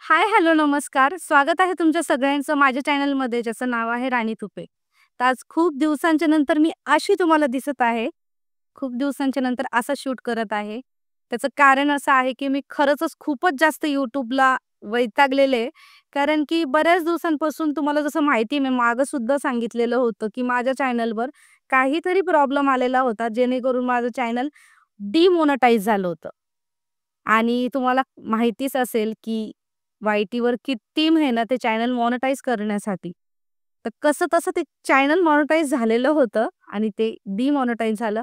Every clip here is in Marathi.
हाय, हॅलो, नमस्कार. स्वागत आहे तुमच्या सगळ्यांचं माझ्या चॅनलमध्ये ज्याचं नाव आहे राणी तुपे. तर आज खूप दिवसांच्या नंतर मी अशी तुम्हाला दिसत आहे. खूप दिवसांच्या नंतर असा शूट करत आहे. त्याचं कारण असं आहे, की मी खरंच खूपच जास्त YouTubeला वैतागलेले. कारण की बऱ्याच दिवसांपासून तुम्हाला जसं माहिती मी मागं सुद्धा सांगितलेलं होतं, की माझ्या चॅनलवर काहीतरी प्रॉब्लेम आलेला होता, जेणेकरून माझं चॅनल डिमोनेटाईज झालं होतं. आणि तुम्हाला माहितीच असेल, की वाय-टीवर किती मेहनत आहे चॅनल मॉनिटाईज करण्यासाठी. तर कसं-तसं ते चॅनल मॉनिटाईज झालेलं होतं आणि ते डिमॉनिटाईज झालं.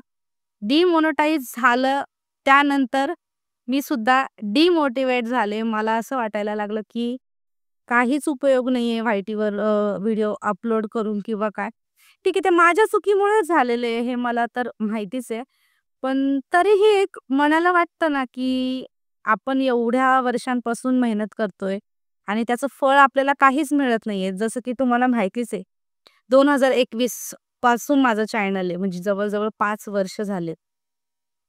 डिमॉनिटाईज झालं त्यानंतर मी सुद्धा डिमोटिव्हेट झाले. मला असं वाटायला लागलं, की काहीच उपयोग नाहीये वाय-टीवर व्हिडिओ अपलोड करून किंवा काय. ठीक आहे, ते माझ्या चुकीमुळेच झालेलं आहे हे मला तर माहितीच आहे. पण तरीही एक मनाला वाटतं ना, की आपण एवढ्या वर्षांपासून मेहनत करतोय आणि त्याचं फळ आपल्याला काहीच मिळत नाहीये. जसं की तुम्हाला माहितीच आहे 2021 पासून माझं चॅनल आहे म्हणजे जवळ-जवळ 5 वर्ष झालेत.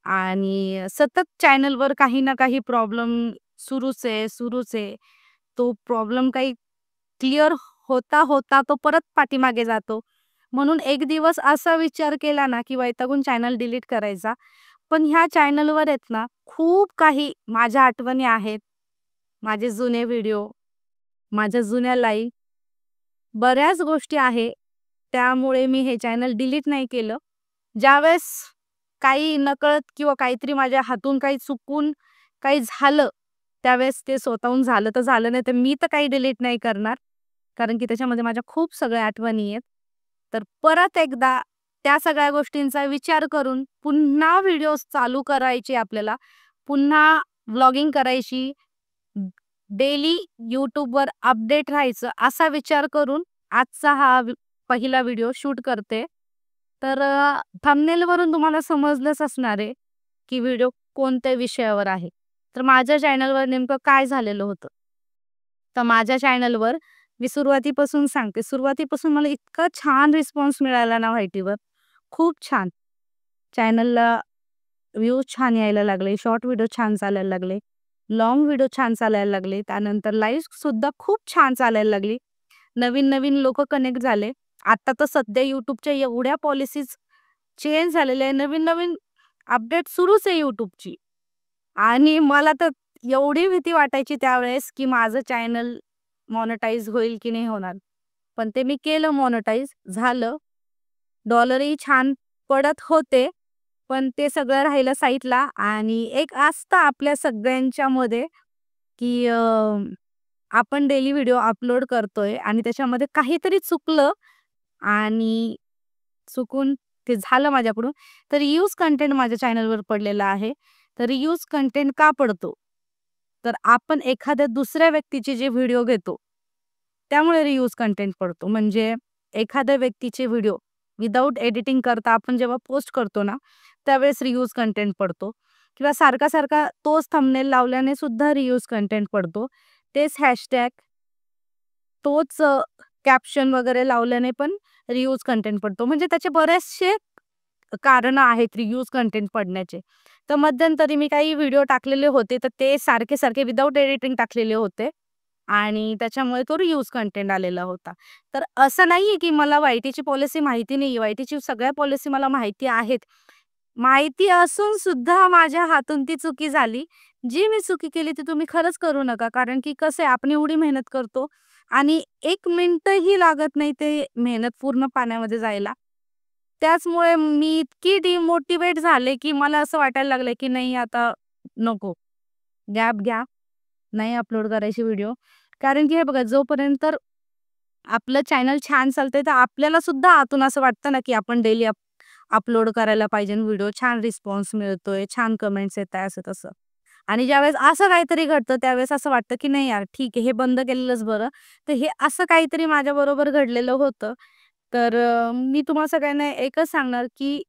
आणि सतत चॅनलवर काही ना काही प्रॉब्लेम सुरूच आहे, सुरूच आहे. तो प्रॉब्लेम काही क्लिअर होता तो परत पाठीमागे जातो. म्हणून एक दिवस असा विचार केला ना, की वैतागून चॅनल डिलीट करायचा. पण ह्या चॅनलवर आहेत ना, खूप काही माझ्या आठवणी आहेत. माझे जुने व्हिडिओ, माझ्या जुन्या लाईव्ह, बऱ्याच गोष्टी आहे. त्यामुळे मी हे चॅनल डिलीट नाही केलं. ज्यावेळेस काही नकळत किंवा काहीतरी माझ्या हातून काही चुकून काही झालं, त्यावेळेस ते स्वतःहून झालं तर झालं, नाही तर मी तर काही डिलीट नाही करणार. कारण की त्याच्यामध्ये माझ्या खूप सगळ्या आठवणी आहेत. तर परत एकदा त्या सगळ्या गोष्टींचा विचार करून पुन्हा व्हिडिओज चालू करायचे आपल्याला. पुन्हा व्लॉगिंग करायची. डेली YouTubeवर अपडेट राहायचं असा विचार करून आजचा हा पहिला व्हिडिओ शूट करते. तर थंबनेलवरून तुम्हाला समजलंच असणार आहे, की व्हिडिओ कोणत्या विषयावर आहे. तर माझ्या चॅनलवर नेमकं काय झालेलं होतं. तर माझ्या चॅनलवर मी सुरुवातीपासून सांगते. सुरुवातीपासून मला इतका छान रिस्पॉन्स मिळाला ना व्हायटीवर, खूप छान. चॅनलला व्ह्यूज छान यायला लागले, शॉर्ट व्हिडिओ छान चालायला लागले, लाँग व्हिडिओ छान चालायला लागले. त्यानंतर लाईव्हसुद्धा खूप छान चालायला लागली. नवीन-नवीन लोकं कनेक्ट झाले. आता तर सध्या YouTubeच्या एवढ्या पॉलिसीज चेंज झालेल्या आहे. नवीन-नवीन अपडेट सुरूच आहे YouTubeची. आणि मला तर एवढी भीती वाटायची त्यावेळेस, की माझं चॅनल मॉनिटाईज होईल की नाही होणार. पण ते मी केलं मॉनिटाईज, झालं. डॉलरही छान पडत होते. पण ते सगळं राहिलं साईडला आणि एक असतं आपल्या सगळ्यांच्यामध्ये, की आपण डेली व्हिडिओ अपलोड करतोय आणि त्याच्यामध्ये काहीतरी चुकलं आणि चुकून ते झालं माझ्याकडून, तर रियूज कंटेंट माझ्या चॅनलवर पडलेला आहे. तर रियूज कंटेंट का पडतो? तर आपण एखाद्या दुसऱ्या व्यक्तीचे जे व्हिडिओ घेतो, त्यामुळे रियूज कंटेंट पडतो. म्हणजे एखाद्या व्यक्तीचे व्हिडिओ विदाऊट एडिटिंग करता आपण जेव्हा पोस्ट करतो ना, त्यावेळेस रियूज कंटेंट पडतो किंवा सारखा-सारखा तोच थंबनेल लावल्याने सुद्धा रियूज कंटेंट पडतो. तेच हॅशटॅग, तोच कॅप्शन वगैरे लावल्याने पण रियूज कंटेंट पडतो. म्हणजे त्याचे बरेचसे कारणं आहेत रियूज कंटेंट पडण्याचे. तर मध्यंतरी मी काही व्हिडिओ टाकलेले होते, तर ते सारखे-सारखे विदाऊट एडिटिंग टाकलेले होते आणि त्याच्यामुळे तो रियूज कंटेंट आलेला होता. तर असं नाहीये की मला वाय-टीची पॉलिसी माहिती नाहीये. वाय-टीची सगळ्या पॉलिसी मला माहिती आहेत. माहिती असून सुद्धा माझ्या हातून ती चुकी झाली. जी मी चुकी केली ती तुम्ही खरंच करू नका. कारण की कसं आहे आपण एवढी मेहनत करतो आणि 1 मिनिटही लागत नाही ते मेहनत पूर्ण पाण्यामध्ये जायला. त्याचमुळे मी इतकी डिमोटिव्हेट झाले, की मला असं वाटायला लागलं, की नाही आता नको. गॅप घ्या. नाही अपलोड करायची व्हिडिओ. कारण की हे बघा जोपर्यंत आपलं चॅनल छान चालतंय, तर आपल्याला सुद्धा आतून असं वाटतं ना, की आपण डेली अपलोड करायला पाहिजे व्हिडिओ. छान रिस्पॉन्स मिळतोय, छान कमेंट्स येताय असं-तसं. आणि ज्यावेळेस असं काहीतरी घडतं, त्यावेळेस असं वाटतं, की नाही यार ठीक आहे, हे बंद केलेलंच बरं. तर हे असं काहीतरी माझ्याबरोबर घडलेलं होतं. तर मी तुम्हा सगळ्यांना एकच सांगणार, की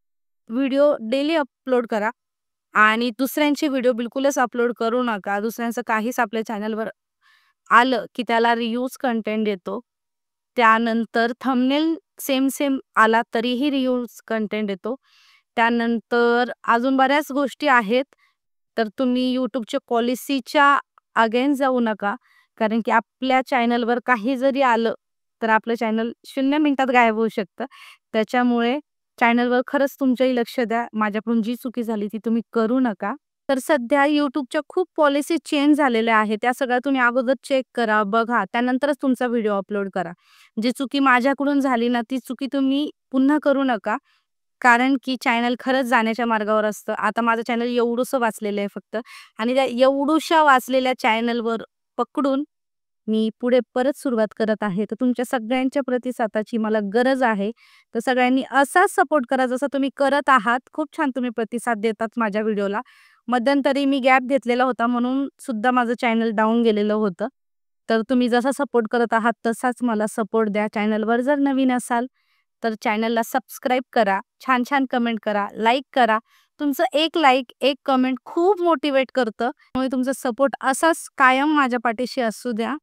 व्हिडिओ डेली अपलोड करा आणि दुसऱ्यांचे व्हिडिओ बिलकुलच अपलोड करू नका. दुसऱ्यांचं काहीच आपल्या चॅनलवर आलं, की त्याला रियूज कंटेंट येतो. त्यानंतर थंबनेल सेम आला तरीही रियूज कंटेंट येतो. त्यानंतर अजून बऱ्याच गोष्टी आहेत. तर तुम्ही YouTubeच्या पॉलिसीच्या अगेन्स्ट जाऊ नका. कारण की आपल्या चॅनलवर काही जरी आलं, तर आपलं चॅनल 0 मिनिटात गायब होऊ शकतं. त्याच्यामुळे चॅनलवर खरंच तुमचंही लक्ष द्या. माझ्याकडून जी चुकी झाली ती तुम्ही करू नका. तर सध्या YouTubeच्या खूप पॉलिसी चेंज झालेल्या आहेत. त्या सगळ्या तुम्ही अगोदर चेक करा, बघा. त्यानंतरच तुमचा व्हिडिओ अपलोड करा. जी चुकी माझ्याकडून झाली ना, ती चुकी तुम्ही पुन्हा करू नका. कारण की चॅनल खरंच जाण्याच्या मार्गावर असतं. आता माझं चॅनल एवढुसं वाचलेलं आहे फक्त आणि त्या एवढुशा वाचलेल्या चॅनलवर पकडून मी पुढे परत सुरुवात करत आहे. तर तुमच्या सगळ्यांच्या प्रतिसादाची मला गरज आहे. तर सगळ्यांनी असाच सपोर्ट करा जसं तुम्ही करत आहात. खूप छान तुम्ही प्रतिसाद देतात माझ्या व्हिडिओला. मध्यंतरी मी गॅप घेतलेला होता म्हणून सुद्धा माझं चॅनल डाऊन गेलेलं होतं. तर तुम्ही जसा सपोर्ट करत आहात तसाच मला सपोर्ट द्या. चॅनलवर जर नवीन असाल तर चॅनलला सबस्क्राईब करा. छान-छान कमेंट करा, लाईक करा. तुमचं एक लाईक, एक कमेंट खूप मोटिव्हेट करतं. त्यामुळे तुमचा सपोर्ट असाच कायम माझ्या पाठीशी असू द्या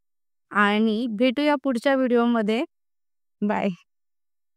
आणि भेटूया पुढच्या व्हिडिओमध्ये. बाय.